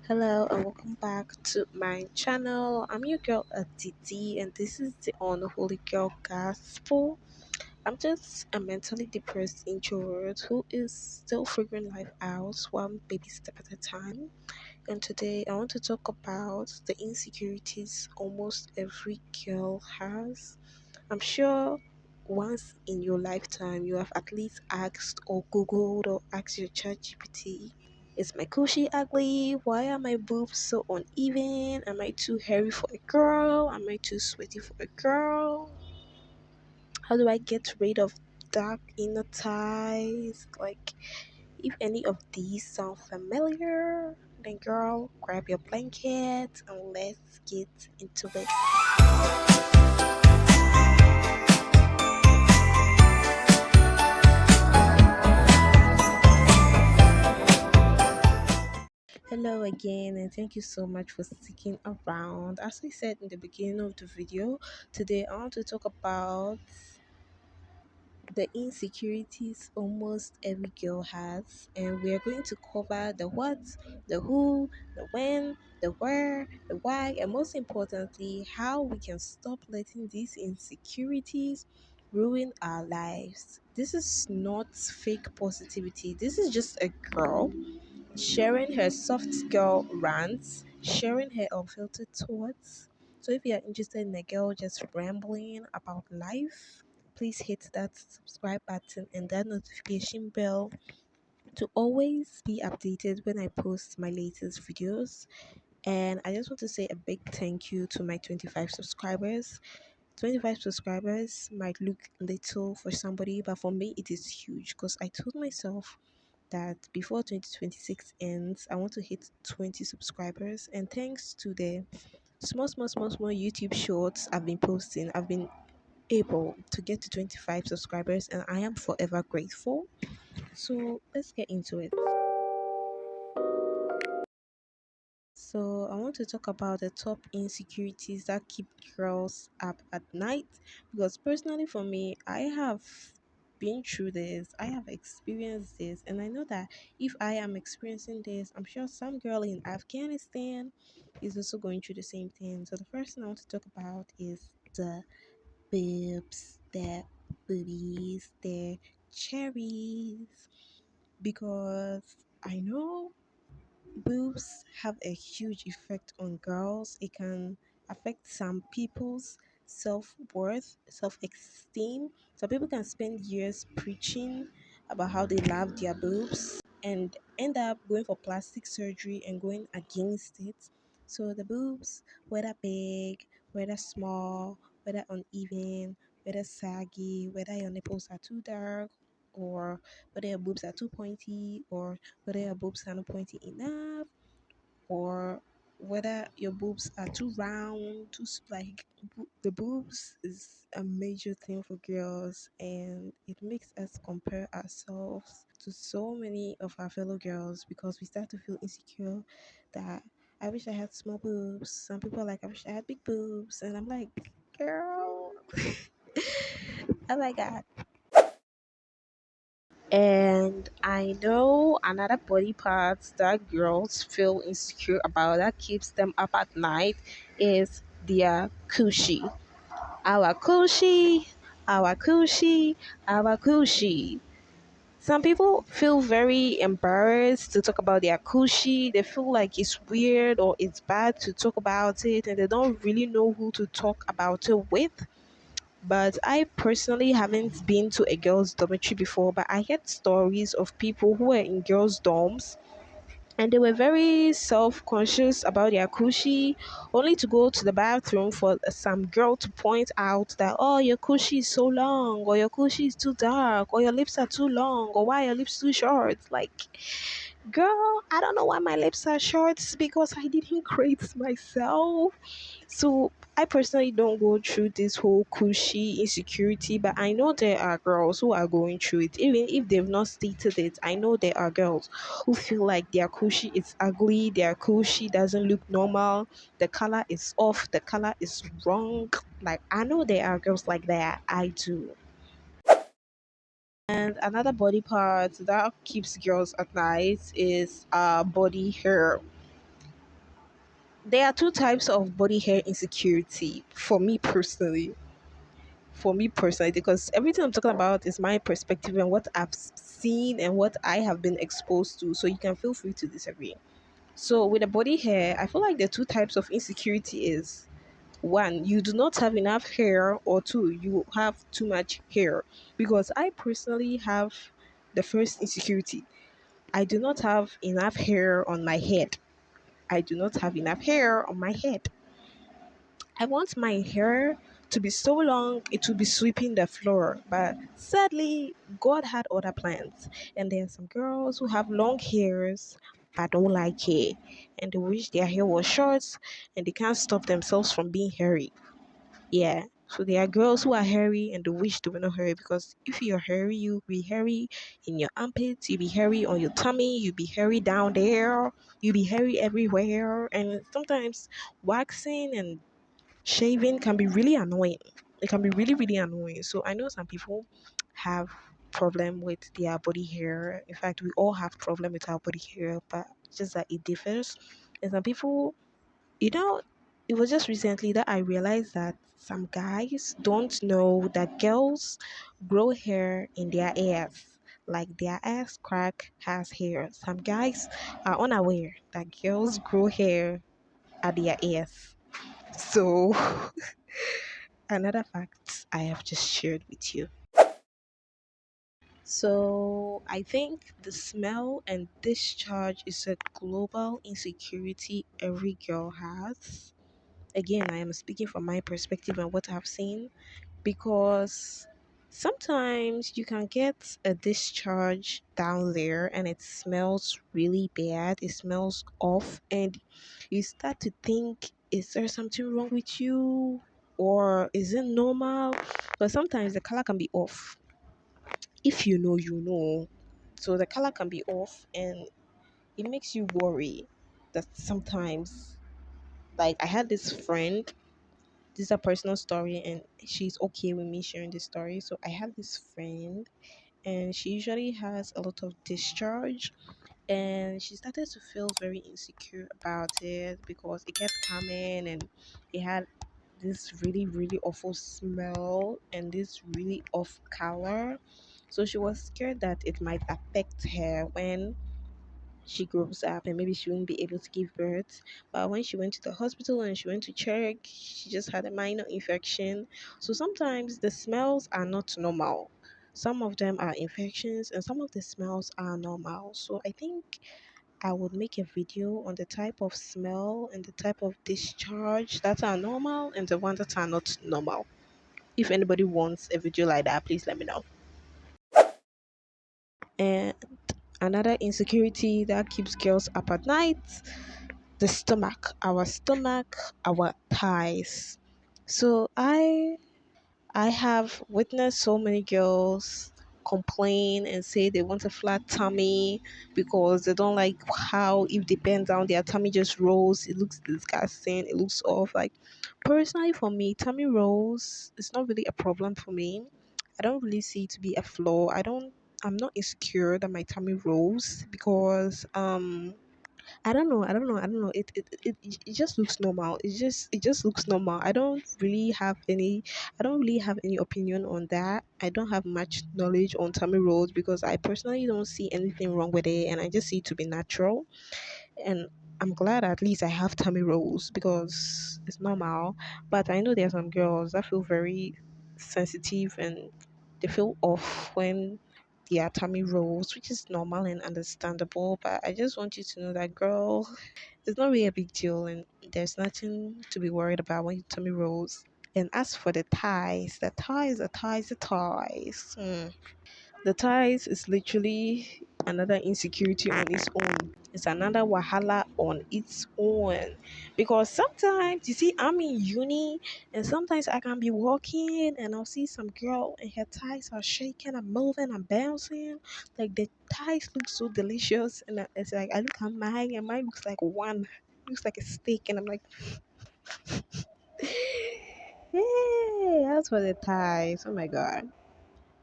Hello and welcome back to my channel. I'm your girl Aditi and this is the Unholy Girl Gospel. I'm just a mentally depressed introvert who is still figuring life out one baby step at a time. And today I want to talk about the insecurities almost every girl has. I'm sure once in your lifetime you have at least asked or googled or asked your chat GPT, is my coochie ugly? Why are my boobs so uneven? Am I too hairy for a girl? Am I too sweaty for a girl? How do I get rid of dark inner thighs? Like, if any of these sound familiar, then girl, grab your blanket and let's get into it. Hello again, and thank you so much for sticking around. As I said in the beginning of the video, today I want to talk about the insecurities almost every girl has, and we are going to cover the what, the who, the when, the where, the why, and most importantly, how we can stop letting these insecurities ruin our lives. This is not fake positivity, this is just a girl sharing her soft girl rants, sharing her unfiltered thoughts. So if you are interested in a girl just rambling about life, please hit that subscribe button and that notification bell to always be updated when I post my latest videos. And I just want to say a big thank you to my 25 subscribers. 25 subscribers might look little for somebody, but for me it is huge because I told myself that before 2026 ends, I want to hit 20 subscribers. And thanks to the small YouTube shorts I've been posting, I've been able to get to 25 subscribers, and I am forever grateful. So let's get into it. So I want to talk about the top insecurities that keep girls up at night, because personally for me, I have been through this, I have experienced this, and I know that if I am experiencing this, I'm sure some girl in Afghanistan is also going through the same thing. So the first thing I want to talk about is the boobs, the boobies, the cherries, because I know boobs have a huge effect on girls. It can affect some people's self worth, self esteem. Some people can spend years preaching about how they love their boobs and end up going for plastic surgery and going against it. So, the boobs, whether big, whether small, whether uneven, whether saggy, whether your nipples are too dark, or whether your boobs are too pointy, or whether your boobs are not pointy enough, or whether your boobs are too round, like the boobs is a major thing for girls, and it makes us compare ourselves to so many of our fellow girls because we start to feel insecure that I wish I had small boobs. Some people are like, I wish I had big boobs, and I'm like, girl, oh my god. And I know another body part that girls feel insecure about that keeps them up at night is their coochie. Our coochie, our coochie, our coochie. Some people feel very embarrassed to talk about their coochie. They feel like it's weird or it's bad to talk about it, and they don't really know who to talk about it with. But I personally haven't been to a girls' dormitory before, but I heard stories of people who were in girls' dorms and they were very self-conscious about their coochie, only to go to the bathroom for some girl to point out that, oh, your coochie is so long, or your coochie is too dark, or your lips are too long, or why your lips too short. Like, girl, I don't know why my lips are short because I didn't create myself. So I personally don't go through this whole cushy insecurity, but I know there are girls who are going through it. Even if they've not stated it, I know there are girls who feel like their cushy is ugly, their cushy doesn't look normal, the color is off, the color is wrong. Like, I know there are girls like that. I do. And another body part that keeps girls at night is body hair. There are two types of body hair insecurity for me personally. For me personally, because everything I'm talking about is my perspective and what I've seen and what I have been exposed to. So you can feel free to disagree. So with the body hair, I feel like the two types of insecurity is one, you do not have enough hair, or two, you have too much hair. Because I personally have the first insecurity. I do not have enough hair on my head. I do not have enough hair on my head. I want my hair to be so long it will be sweeping the floor. But sadly, God had other plans. And there are some girls who have long hairs but don't like it. And they wish their hair was short and they can't stop themselves from being hairy. Yeah. So there are girls who are hairy and they wish they were not hairy, because if you're hairy, you'll be hairy in your armpits, you'll be hairy on your tummy, you'll be hairy down there, you'll be hairy everywhere. And sometimes waxing and shaving can be really annoying. It can be really, really annoying. So I know some people have problem with their body hair. In fact, we all have problem with our body hair, but just that it differs. And some people, you know, it was just recently that I realized that some guys don't know that girls grow hair in their ears. Like their ass crack has hair. Some guys are unaware that girls grow hair at their ears. So another fact I have just shared with you. So I think the smell and discharge is a global insecurity every girl has. Again, I am speaking from my perspective and what I've seen, because sometimes you can get a discharge down there and it smells really bad. It smells off, and you start to think, is there something wrong with you? Or is it normal? But sometimes the color can be off. If you know, you know. So the color can be off, and it makes you worry that sometimes, like, I had this friend, this is a personal story and she's okay with me sharing this story. So I had this friend and she usually has a lot of discharge, and she started to feel very insecure about it because it kept coming and it had this really, really awful smell and this really off color. So she was scared that it might affect her when she grows up and maybe she won't be able to give birth. But when she went to the hospital and she went to check, she just had a minor infection. So sometimes the smells are not normal. Some of them are infections and some of the smells are normal. So I think I would make a video on the type of smell and the type of discharge that are normal and the ones that are not normal. If anybody wants a video like that, please let me know. And another insecurity that keeps girls up at night, the stomach, our thighs. So I have witnessed so many girls complain and say they want a flat tummy because they don't like how, if they bend down, their tummy just rolls. It looks disgusting. It looks off. Like, personally, for me, tummy rolls is not really a problem for me. I don't really see it to be a flaw. I'm not insecure that my tummy rolls because I don't know. It just looks normal. It just looks normal. I don't really have any opinion on that. I don't have much knowledge on tummy rolls because I personally don't see anything wrong with it, and I just see it to be natural. And I'm glad at least I have tummy rolls because it's normal. But I know there are some girls that feel very sensitive and they feel off when their tummy rolls, which is normal and understandable. But I just want you to know that, girl, it's not really a big deal, and there's nothing to be worried about when your tummy rolls. And as for the ties. The ties is literally another insecurity on its own. It's another wahala on its own. Because sometimes, you see, I'm in uni and sometimes I can be walking and I'll see some girl and her thighs are shaking and moving and bouncing. Like, the thighs look so delicious. And it's like, I look at mine and mine looks like one. Looks like a steak. And I'm like, hey, that's for the thighs. Oh my God.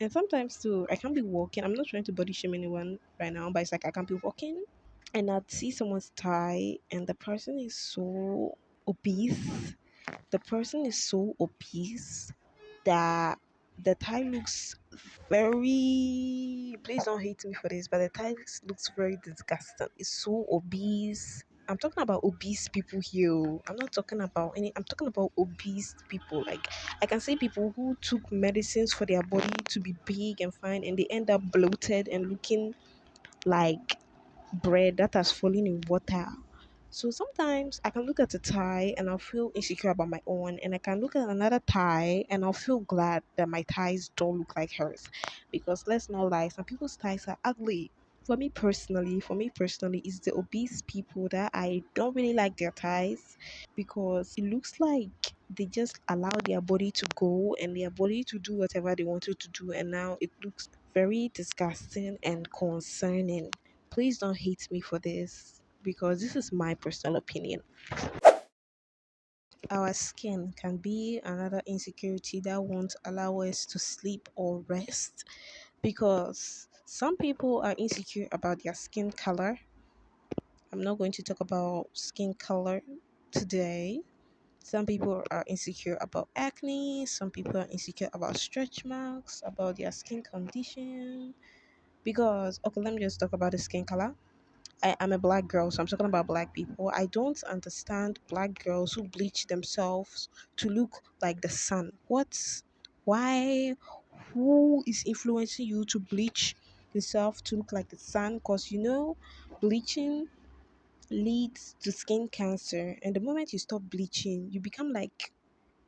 And sometimes too, I can't be walking. I'm not trying to body shame anyone right now, but it's like I can't be walking. and I'd see someone's thigh and the person is so obese. The person is so obese that the thigh looks very, please don't hate me for this, but the thigh looks very disgusting. It's so obese. I'm talking about obese people here. Oh. I'm not talking about any, I'm talking about obese people. Like, I can see people who took medicines for their body to be big and fine, and they end up bloated and looking like bread that has fallen in water. So sometimes I can look at a tie and I'll feel insecure about my own, and I can look at another tie and I'll feel glad that my ties don't look like hers. Because let's not lie, some people's ties are ugly. For me personally, it's the obese people that I don't really like their ties because it looks like they just allow their body to go and their body to do whatever they wanted to do, and now it looks very disgusting and concerning. Please don't hate me for this because this is my personal opinion. Our skin can be another insecurity that won't allow us to sleep or rest because some people are insecure about their skin color. I'm not going to talk about skin color today. Some people are insecure about acne, some people are insecure about stretch marks, about their skin condition. Because, okay, let me just talk about the skin color. I'm a black girl, so I'm talking about black people. I don't understand black girls who bleach themselves to look like the sun. Why? Who is influencing you to bleach yourself to look like the sun? Because bleaching leads to skin cancer, and the moment you stop bleaching, you become,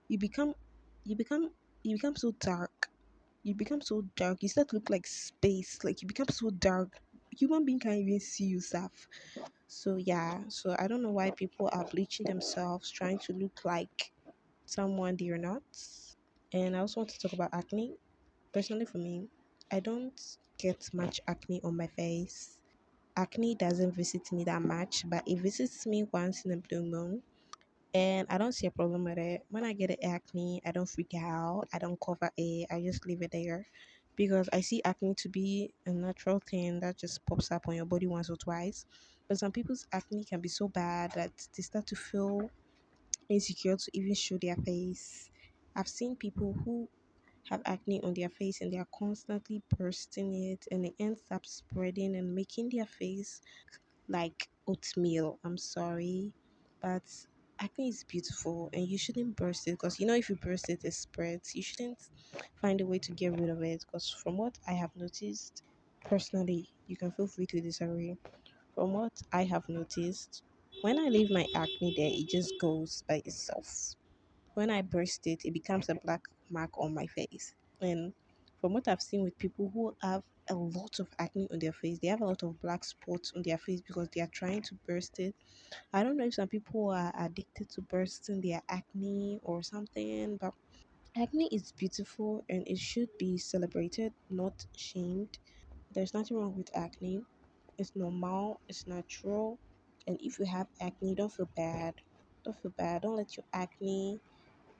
you become, you become so dark. You become so dark. You start to look like space. Like you become so dark. Human being can't even see you, Saf. So yeah, so I don't know why people are bleaching themselves trying to look like someone they're not. And I also want to talk about acne. Personally for me, I don't get much acne on my face. Acne doesn't visit me that much, but it visits me once in a blue moon. And I don't see a problem with it. When I get the acne, I don't freak out. I don't cover it. I just leave it there because I see acne to be a natural thing that just pops up on your body once or twice. But some people's acne can be so bad that they start to feel insecure to even show their face. I've seen people who have acne on their face and they are constantly bursting it, and it ends up spreading and making their face like oatmeal. I'm sorry, but acne is beautiful and you shouldn't burst it because if you burst it, it spreads. You shouldn't find a way to get rid of it because from what I have noticed, personally, you can feel free to disagree. From what I have noticed, when I leave my acne there, it just goes by itself. When I burst it, it becomes a black mark on my face. And from what I've seen with people who have a lot of acne on their face, they have a lot of black spots on their face because they are trying to burst it. I don't know if some people are addicted to bursting their acne or something, but acne is beautiful and it should be celebrated, not shamed. There's nothing wrong with acne. It's normal, it's natural. And if you have acne, don't feel bad. Don't feel bad. Don't let your acne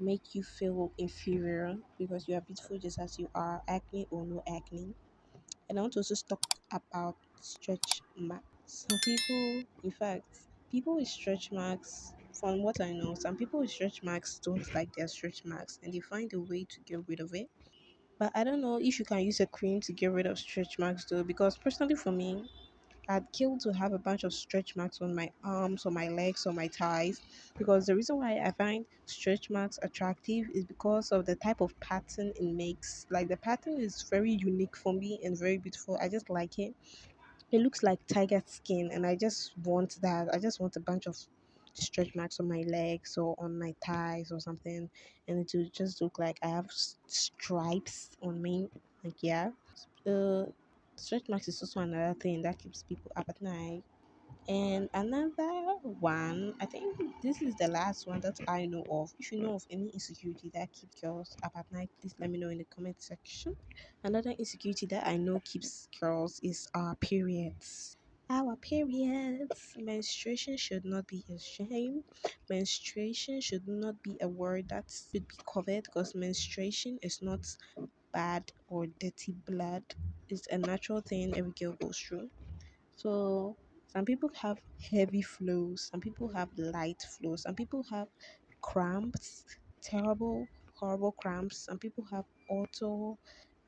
make you feel inferior because you are beautiful just as you are, acne or no acne. And I want to also talk about stretch marks. Some people, in fact, people with stretch marks, from what I know, some people with stretch marks don't like their stretch marks and they find a way to get rid of it. But I don't know if you can use a cream to get rid of stretch marks though, because personally for me, I'd kill to have a bunch of stretch marks on my arms, on my legs, on my thighs. Because the reason why I find stretch marks attractive is because of the type of pattern it makes. Like the pattern is very unique for me and very beautiful. I just like it. It looks like tiger skin, and I just want that. I just want a bunch of stretch marks on my legs or on my thighs or something, and it will just look like I have stripes on me. Like yeah, stretch marks is also another thing that keeps people up at night. And another one, I think this is the last one that I know of. If you know of any insecurity that keeps girls up at night, please let me know in the comment section. Another insecurity that I know keeps girls is our periods. Our periods. Menstruation should not be a shame. Menstruation should not be a word that should be covered because menstruation is not bad or dirty blood. It's a natural thing every girl goes through. So Some people have heavy flows, some people have light flows, some people have cramps, terrible, horrible cramps, some people have auto,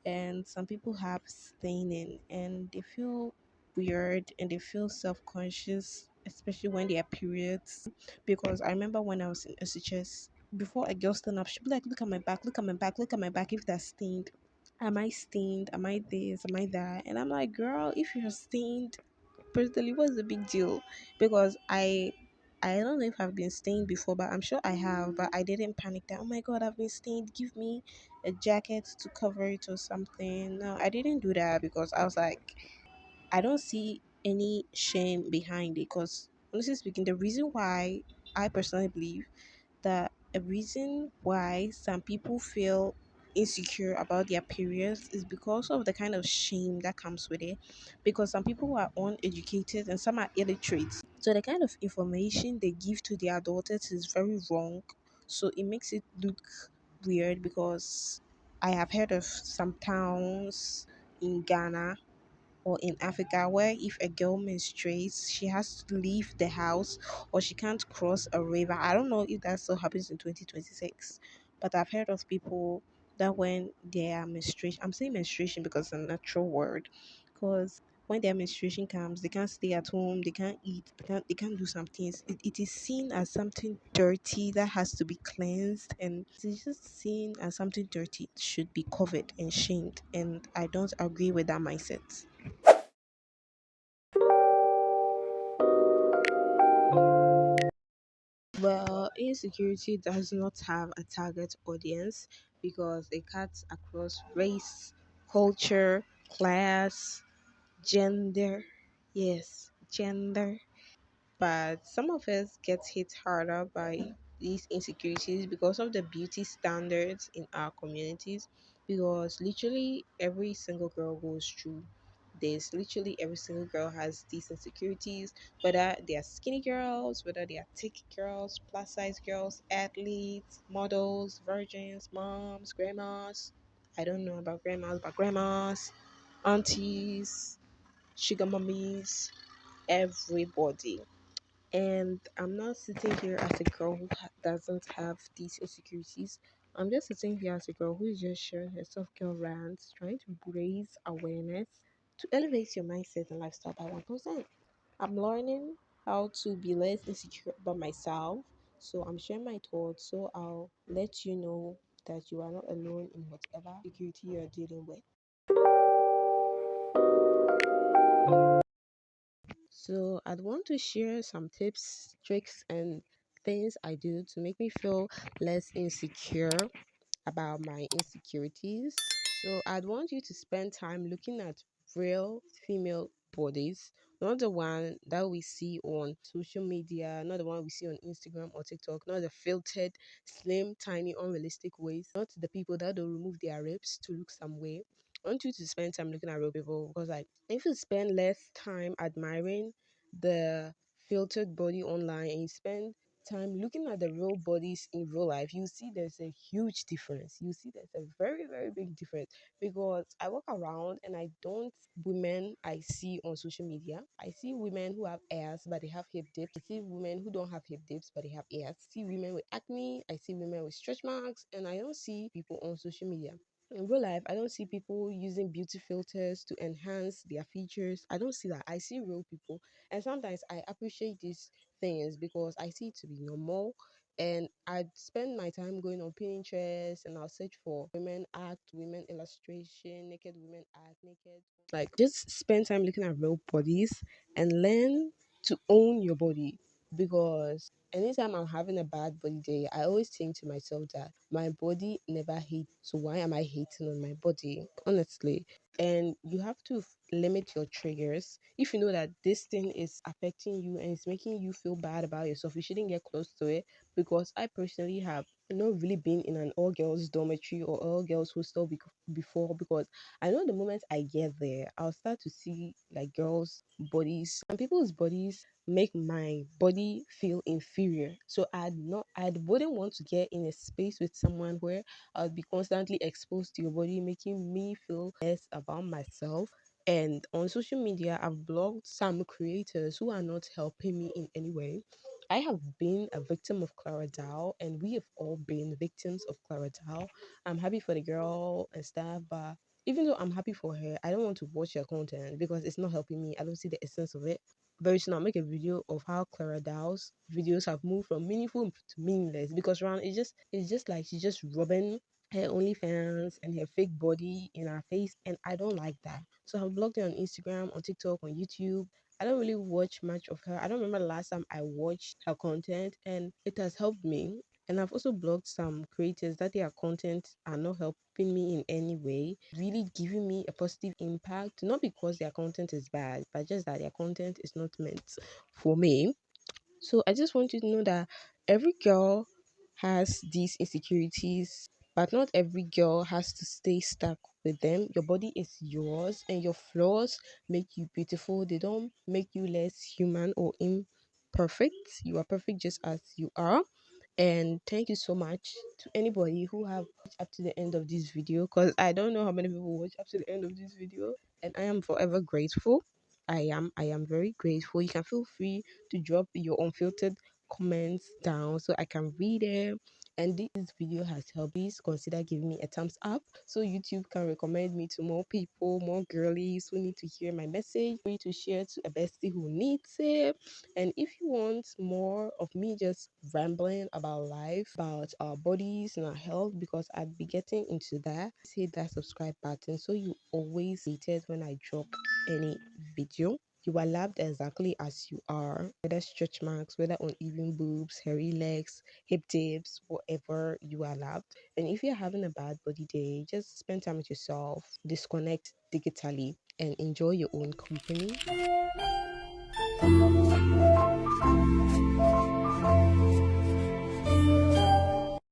and some people have staining, and they feel weird and they feel self-conscious, especially when they are periods. Because I remember when I was in SHS, before a girl stand up, she'd be like, look at my back, look at my back, look at my back, if that's stained. Am I stained? Am I this? Am I that? And I'm like, girl, if you're stained, personally, what's the big deal? Because I don't know if I've been stained before, but I'm sure I have. But I didn't panic that, oh my god, I've been stained. Give me a jacket to cover it or something. No, I didn't do that because I was like, I don't see any shame behind it. Because honestly speaking, the reason why I personally believe that a reason why some people feel insecure about their periods is because of the kind of shame that comes with it, because some people are uneducated and some are illiterate, so the kind of information they give to their daughters is very wrong, so it makes it look weird. Because I have heard of some towns in Ghana or in Africa where if a girl menstruates, she has to leave the house or she can't cross a river. I don't know if that still happens in 2026, but I've heard of people that when their menstruation, I'm saying menstruation because it's a natural word, because when their menstruation comes, they can't stay at home, they can't eat, they can't do some things. It is seen as something dirty that has to be cleansed, and it's just seen as something dirty, it should be covered and shamed. And I don't agree with that mindset. Well, insecurity does not have a target audience because it cuts across race, culture, class, gender. Yes, gender. But some of us get hit harder by these insecurities because of the beauty standards in our communities, because literally every single girl goes through this. Literally every single girl has these insecurities, whether they are skinny girls, whether they are thick girls, plus size girls, athletes, models, virgins, moms, grandmas. I don't know about grandmas, but grandmas, aunties, sugar mummies, everybody. And I'm not sitting here as a girl who doesn't have these insecurities. I'm just sitting here as a girl who is just sharing her self care rants, trying to raise awareness to elevate your mindset and lifestyle by 1%. I'm learning how to be less insecure about myself. So I'm sharing my thoughts. So I'll let you know that you are not alone in whatever insecurity you're dealing with. So I'd want to share some tips, tricks, and things I do to make me feel less insecure about my insecurities. So I'd want you to spend time looking at real female bodies, not the one that we see on social media, not the one we see on Instagram or TikTok, not the filtered, slim, tiny, unrealistic ways, not the people that don't remove their ribs to look some way. I want you to spend time looking at real people, because like if you spend less time admiring the filtered body online and you spend time looking at the real bodies in real life, you see there's a huge difference. You see there's a very, very big difference, because I walk around and I don't women I see on social media. I see women who have airs but they have hip dips. I see women who don't have hip dips but they have airs. I see women with acne. I see women with stretch marks, and I don't see people on social media. In real life, I don't see people using beauty filters to enhance their features. I don't see that. I see real people. And sometimes I appreciate these things because I see it to be normal. And I spend my time going on Pinterest and I'll search for women art, women illustration, naked women art, naked. Like, just spend time looking at real bodies and learn to own your body, because anytime I'm having a bad body day, I always think to myself that my body never hates, so why am I hating on my body? Honestly. And you have to limit your triggers. If you know that this thing is affecting you and it's making you feel bad about yourself, you shouldn't get close to it. Because I personally have not really been in an all girls dormitory or all girls hostel before, because I know the moment I get there, I'll start to see like girls' bodies and people's bodies make my body feel inferior. So I wouldn't want to get in a space with someone where I'll be constantly exposed to your body, making me feel less about myself. And on social media, I've blocked some creators who are not helping me in any way. I have been a victim of Clara Dow, and we have all been victims of Clara Dow. I'm happy for the girl and stuff, but even though I'm happy for her, I don't want to watch her content because it's not helping me. I don't see the essence of it. Very soon, I'll make a video of how Clara Dow's videos have moved from meaningful to meaningless because around it's just like she's just rubbing her OnlyFans and her fake body in our face, and I don't like that. So I've blocked her on Instagram, on TikTok, on YouTube. I don't really watch much of her. I don't remember the last time I watched her content, and it has helped me. And I've also blocked some creators that their content are not helping me in any way, really giving me a positive impact, not because their content is bad, but just that their content is not meant for me. So I just want you to know that every girl has these insecurities, but not every girl has to stay stuck with them. Your body is yours, and your flaws make you beautiful. They don't make you less human or imperfect. You are perfect just as you are. And thank you so much to anybody who have watched up to the end of this video, because I don't know how many people watch up to the end of this video, and I am forever grateful. I am very grateful. You can feel free to drop your unfiltered comments down so I can read them. And this video has helped. Please consider giving me a thumbs up so YouTube can recommend me to more people, more girlies who need to hear my message. Free to share to a bestie who needs it. And if you want more of me just rambling about life, about our bodies and our health, because I'd be getting into that, hit that subscribe button so you always get it when I drop any video. You are loved exactly as you are, whether stretch marks, whether uneven boobs, hairy legs, hip dips, whatever, you are loved. And if you're having a bad body day, just spend time with yourself, disconnect digitally, and enjoy your own company.